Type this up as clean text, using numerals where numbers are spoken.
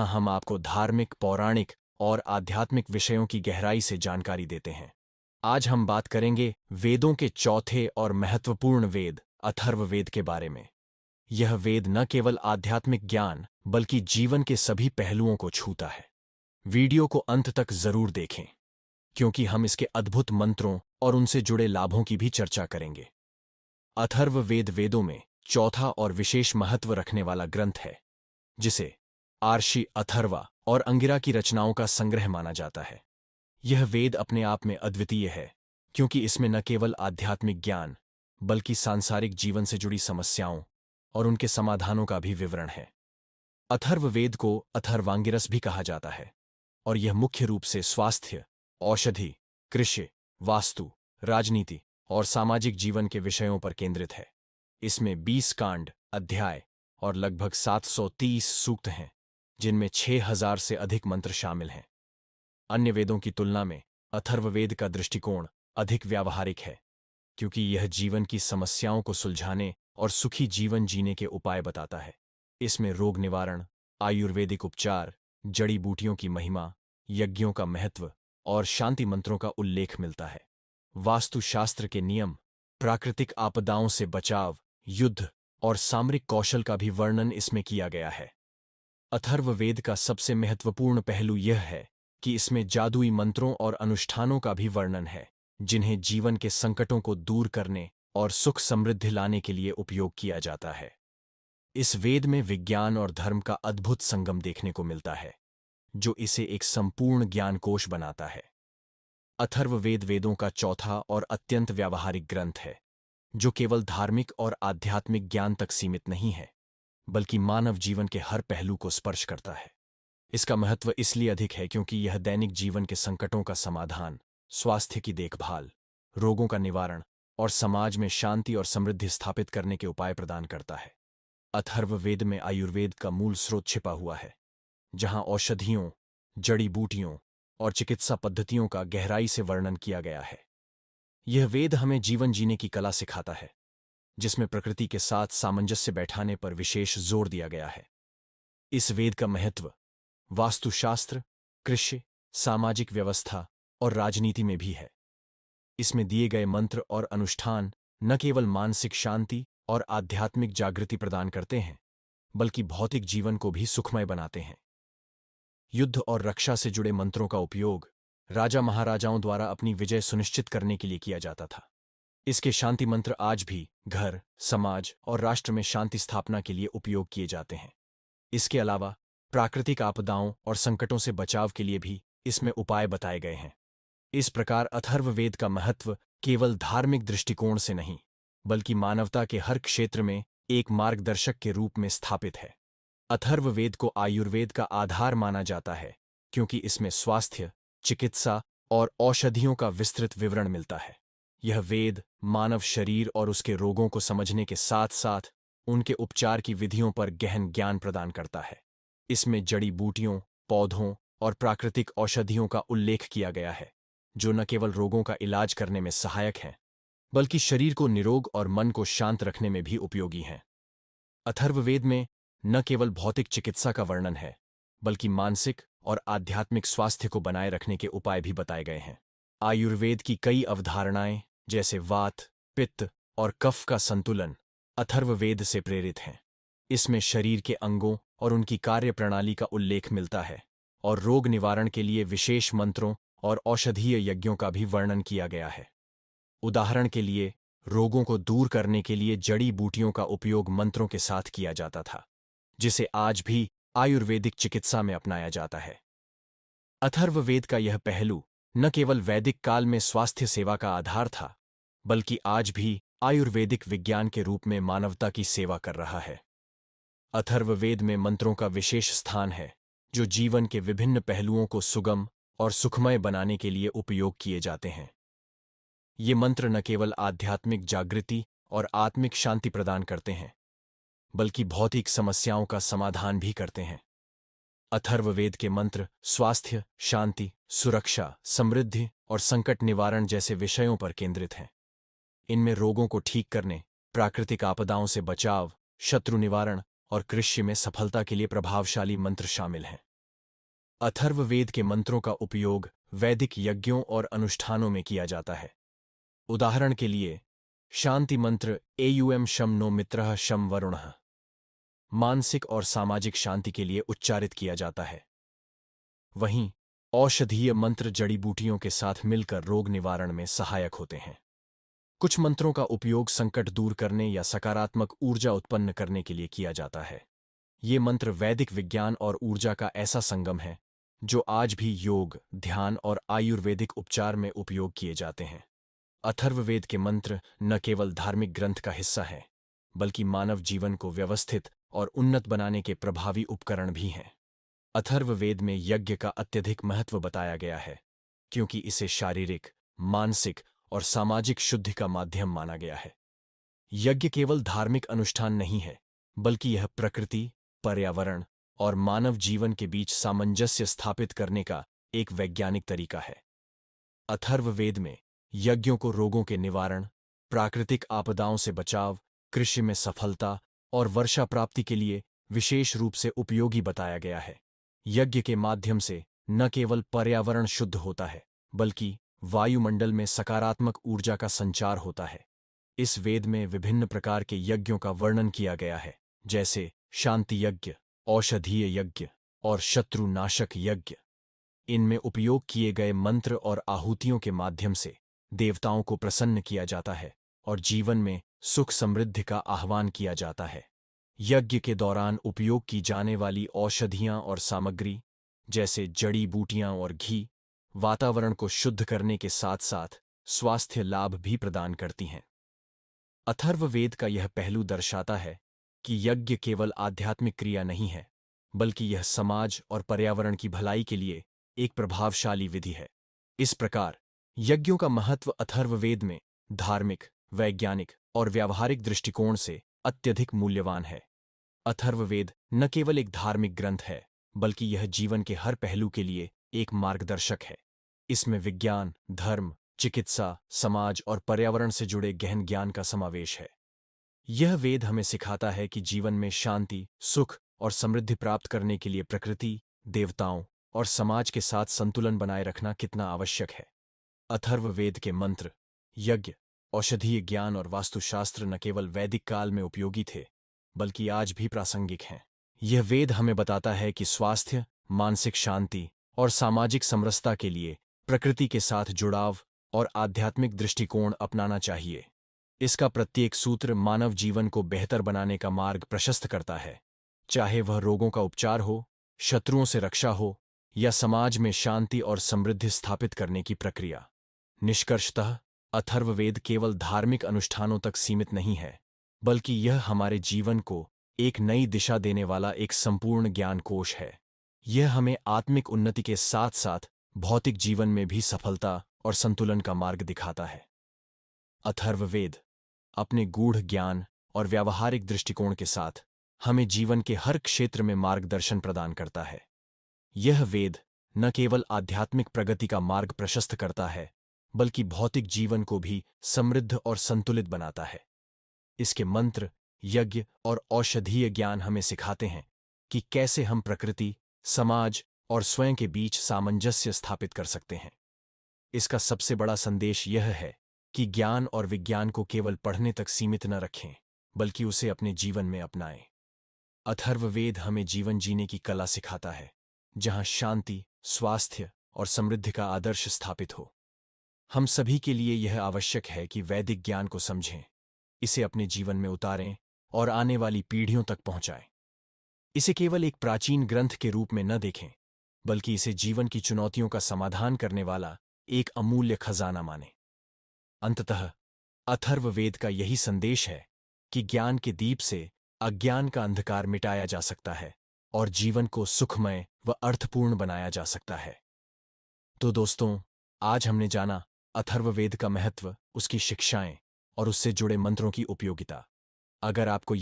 जहां हम आपको धार्मिक, पौराणिक और आध्यात्मिक विषयों की गहराई से जानकारी देते हैं। आज हम बात करेंगे वेदों के चौथे और महत्वपूर्ण वेद अथर्ववेद के बारे में। यह वेद न केवल आध्यात्मिक ज्ञान बल्कि जीवन के सभी पहलुओं को छूता है। वीडियो को अंत तक जरूर देखें, क्योंकि हम इसके अद्भुत मंत्रों और उनसे जुड़े लाभों की भी चर्चा करेंगे। अथर्ववेद वेदों में चौथा और विशेष महत्व रखने वाला ग्रंथ है, जिसे आर्षि, अथर्वा और अंगिरा की रचनाओं का संग्रह माना जाता है। यह वेद अपने आप में अद्वितीय है, क्योंकि इसमें न केवल आध्यात्मिक ज्ञान बल्कि सांसारिक जीवन से जुड़ी समस्याओं और उनके समाधानों का भी विवरण है। अथर्ववेद को अथर्वांगिरस भी कहा जाता है, और यह मुख्य रूप से स्वास्थ्य, औषधि, कृषि, वास्तु, राजनीति और सामाजिक जीवन के विषयों पर केंद्रित है। इसमें 20 कांड, अध्याय और लगभग 730 सूक्त हैं, जिनमें 6000 से अधिक मंत्र शामिल हैं। अन्य वेदों की तुलना में अथर्ववेद का दृष्टिकोण अधिक व्यावहारिक है, क्योंकि यह जीवन की समस्याओं को सुलझाने और सुखी जीवन जीने के उपाय बताता है। इसमें रोग निवारण, आयुर्वेदिक उपचार, जड़ी बूटियों की महिमा, यज्ञों का महत्व और शांति मंत्रों का उल्लेख मिलता है। वास्तुशास्त्र के नियम, प्राकृतिक आपदाओं से बचाव, युद्ध और सामरिक कौशल का भी वर्णन इसमें किया गया है। अथर्ववेद का सबसे महत्वपूर्ण पहलू यह है कि इसमें जादुई मंत्रों और अनुष्ठानों का भी वर्णन है, जिन्हें जीवन के संकटों को दूर करने और सुख समृद्धि लाने के लिए उपयोग किया जाता है। इस वेद में विज्ञान और धर्म का अद्भुत संगम देखने को मिलता है, जो इसे एक संपूर्ण ज्ञानकोश बनाता है। अथर्ववेद वेदों का चौथा और अत्यंत व्यावहारिक ग्रंथ है, जो केवल धार्मिक और आध्यात्मिक ज्ञान तक सीमित नहीं है, बल्कि मानव जीवन के हर पहलू को स्पर्श करता है। इसका महत्व इसलिए अधिक है क्योंकि यह दैनिक जीवन के संकटों का समाधान, स्वास्थ्य की देखभाल, रोगों का निवारण और समाज में शांति और समृद्धि स्थापित करने के उपाय प्रदान करता है। अथर्ववेद में आयुर्वेद का मूल स्रोत छिपा हुआ है, जहां औषधियों, जड़ी बूटियों और चिकित्सा पद्धतियों का गहराई से वर्णन किया गया है। यह वेद हमें जीवन जीने की कला सिखाता है, जिसमें प्रकृति के साथ सामंजस्य बैठाने पर विशेष जोर दिया गया है। इस वेद का महत्व वास्तुशास्त्र, कृषि, सामाजिक व्यवस्था और राजनीति में भी है। इसमें दिए गए मंत्र और अनुष्ठान न केवल मानसिक शांति और आध्यात्मिक जागृति प्रदान करते हैं, बल्कि भौतिक जीवन को भी सुखमय बनाते हैं। युद्ध और रक्षा से जुड़े मंत्रों का उपयोग राजा महाराजाओं द्वारा अपनी विजय सुनिश्चित करने के लिए किया जाता था। इसके शांति मंत्र आज भी घर, समाज और राष्ट्र में शांति स्थापना के लिए उपयोग किए जाते हैं। इसके अलावा प्राकृतिक आपदाओं और संकटों से बचाव के लिए भी इसमें उपाय बताए गए हैं। इस प्रकार अथर्ववेद का महत्व केवल धार्मिक दृष्टिकोण से नहीं, बल्कि मानवता के हर क्षेत्र में एक मार्गदर्शक के रूप में स्थापित है। अथर्ववेद को आयुर्वेद का आधार माना जाता है, क्योंकि इसमें स्वास्थ्य, चिकित्सा और औषधियों का विस्तृत विवरण मिलता है। यह वेद मानव शरीर और उसके रोगों को समझने के साथ साथ उनके उपचार की विधियों पर गहन ज्ञान प्रदान करता है। इसमें जड़ी बूटियों, पौधों और प्राकृतिक औषधियों का उल्लेख किया गया है, जो न केवल रोगों का इलाज करने में सहायक हैं, बल्कि शरीर को निरोग और मन को शांत रखने में भी उपयोगी हैं। अथर्ववेद में न केवल भौतिक चिकित्सा का वर्णन है, बल्कि मानसिक और आध्यात्मिक स्वास्थ्य को बनाए रखने के उपाय भी बताए गए हैं। आयुर्वेद की कई अवधारणाएं, जैसे वात, पित्त और कफ का संतुलन, अथर्ववेद से प्रेरित हैं। इसमें शरीर के अंगों और उनकी कार्य प्रणाली का उल्लेख मिलता है, और रोग निवारण के लिए विशेष मंत्रों और औषधीय यज्ञों का भी वर्णन किया गया है। उदाहरण के लिए, रोगों को दूर करने के लिए जड़ी बूटियों का उपयोग मंत्रों के साथ किया जाता था, जिसे आज भी आयुर्वेदिक चिकित्सा में अपनाया जाता है। अथर्ववेद का यह पहलू न केवल वैदिक काल में स्वास्थ्य सेवा का आधार था, बल्कि आज भी आयुर्वेदिक विज्ञान के रूप में मानवता की सेवा कर रहा है। अथर्ववेद में मंत्रों का विशेष स्थान है, जो जीवन के विभिन्न पहलुओं को सुगम और सुखमय बनाने के लिए उपयोग किए जाते हैं। ये मंत्र न केवल आध्यात्मिक जागृति और आत्मिक शांति प्रदान करते हैं, बल्कि भौतिक समस्याओं का समाधान भी करते हैं। अथर्ववेद के मंत्र स्वास्थ्य, शांति, सुरक्षा, समृद्धि और संकट निवारण जैसे विषयों पर केंद्रित हैं। इनमें रोगों को ठीक करने, प्राकृतिक आपदाओं से बचाव, शत्रु निवारण और कृषि में सफलता के लिए प्रभावशाली मंत्र शामिल हैं। अथर्ववेद के मंत्रों का उपयोग वैदिक यज्ञों और अनुष्ठानों में किया जाता है। उदाहरण के लिए शांति मंत्र एयुएम शम नो मित्रः शम वरुणः मानसिक और सामाजिक शांति के लिए उच्चारित किया जाता है। वहीं औषधीय मंत्र जड़ी बूटियों के साथ मिलकर रोग निवारण में सहायक होते हैं। कुछ मंत्रों का उपयोग संकट दूर करने या सकारात्मक ऊर्जा उत्पन्न करने के लिए किया जाता है। ये मंत्र वैदिक विज्ञान और ऊर्जा का ऐसा संगम है जो आज भी योग, ध्यान और आयुर्वेदिक उपचार में उपयोग किए जाते हैं। अथर्ववेद के मंत्र न केवल धार्मिक ग्रंथ का हिस्सा हैं, बल्कि मानव जीवन को व्यवस्थित और उन्नत बनाने के प्रभावी उपकरण भी हैं। अथर्ववेद में यज्ञ का अत्यधिक महत्व बताया गया है, क्योंकि इसे शारीरिक, मानसिक और सामाजिक शुद्धि का माध्यम माना गया है। यज्ञ केवल धार्मिक अनुष्ठान नहीं है, बल्कि यह प्रकृति, पर्यावरण और मानव जीवन के बीच सामंजस्य स्थापित करने का एक वैज्ञानिक तरीका है। अथर्ववेद में यज्ञों को रोगों के निवारण, प्राकृतिक आपदाओं से बचाव, कृषि में सफलता और वर्षा प्राप्ति के लिए विशेष रूप से उपयोगी बताया गया है। यज्ञ के माध्यम से न केवल पर्यावरण शुद्ध होता है, बल्कि वायुमंडल में सकारात्मक ऊर्जा का संचार होता है। इस वेद में विभिन्न प्रकार के यज्ञों का वर्णन किया गया है, जैसे शांति यज्ञ, औषधीय यज्ञ और शत्रुनाशक यज्ञ। इनमें उपयोग किए गए मंत्र और आहुतियों के माध्यम से देवताओं को प्रसन्न किया जाता है और जीवन में सुख समृद्धि का आह्वान किया जाता है। यज्ञ के दौरान उपयोग की जाने वाली औषधियां और सामग्री, जैसे जड़ी बूटियां और घी, वातावरण को शुद्ध करने के साथ साथ स्वास्थ्य लाभ भी प्रदान करती हैं। अथर्ववेद का यह पहलू दर्शाता है कि यज्ञ केवल आध्यात्मिक क्रिया नहीं है, बल्कि यह समाज और पर्यावरण की भलाई के लिए एक प्रभावशाली विधि है। इस प्रकार यज्ञों का महत्व अथर्ववेद में धार्मिक, वैज्ञानिक और व्यावहारिक दृष्टिकोण से अत्यधिक मूल्यवान है। अथर्ववेद न केवल एक धार्मिक ग्रंथ है, बल्कि यह जीवन के हर पहलू के लिए एक मार्गदर्शक है। इसमें विज्ञान, धर्म, चिकित्सा, समाज और पर्यावरण से जुड़े गहन ज्ञान का समावेश है। यह वेद हमें सिखाता है कि जीवन में शांति, सुख और समृद्धि प्राप्त करने के लिए प्रकृति, देवताओं और समाज के साथ संतुलन बनाए रखना कितना आवश्यक है। अथर्ववेद के मंत्र, यज्ञ, औषधीय ज्ञान और वास्तुशास्त्र न केवल वैदिक काल में उपयोगी थे, बल्कि आज भी प्रासंगिक हैं। यह वेद हमें बताता है कि स्वास्थ्य, मानसिक शांति और सामाजिक समरसता के लिए प्रकृति के साथ जुड़ाव और आध्यात्मिक दृष्टिकोण अपनाना चाहिए। इसका प्रत्येक सूत्र मानव जीवन को बेहतर बनाने का मार्ग प्रशस्त करता है, चाहे वह रोगों का उपचार हो, शत्रुओं से रक्षा हो या समाज में शांति और समृद्धि स्थापित करने की प्रक्रिया। निष्कर्षतः अथर्ववेद केवल धार्मिक अनुष्ठानों तक सीमित नहीं है, बल्कि यह हमारे जीवन को एक नई दिशा देने वाला एक संपूर्ण ज्ञान कोश है। यह हमें आत्मिक उन्नति के साथ साथ भौतिक जीवन में भी सफलता और संतुलन का मार्ग दिखाता है। अथर्ववेद अपने गूढ़ ज्ञान और व्यावहारिक दृष्टिकोण के साथ हमें जीवन के हर क्षेत्र में मार्गदर्शन प्रदान करता है। यह वेद न केवल आध्यात्मिक प्रगति का मार्ग प्रशस्त करता है, बल्कि भौतिक जीवन को भी समृद्ध और संतुलित बनाता है। इसके मंत्र, यज्ञ और औषधीय ज्ञान हमें सिखाते हैं कि कैसे हम प्रकृति, समाज और स्वयं के बीच सामंजस्य स्थापित कर सकते हैं। इसका सबसे बड़ा संदेश यह है कि ज्ञान और विज्ञान को केवल पढ़ने तक सीमित न रखें, बल्कि उसे अपने जीवन में अपनाएं। अथर्ववेद हमें जीवन जीने की कला सिखाता है, जहां शांति, स्वास्थ्य और समृद्धि का आदर्श स्थापित हो। हम सभी के लिए यह आवश्यक है कि वैदिक ज्ञान को समझें, इसे अपने जीवन में उतारें और आने वाली पीढ़ियों तक पहुंचाएं। इसे केवल एक प्राचीन ग्रंथ के रूप में न देखें, बल्कि इसे जीवन की चुनौतियों का समाधान करने वाला एक अमूल्य खजाना मानें। अंततः अथर्ववेद का यही संदेश है कि ज्ञान के दीप से अज्ञान का अंधकार मिटाया जा सकता है और जीवन को सुखमय व अर्थपूर्ण बनाया जा सकता है। तो दोस्तों, आज हमने जाना अथर्ववेद का महत्व, उसकी शिक्षाएं और उससे जुड़े मंत्रों की उपयोगिता। अगर आपको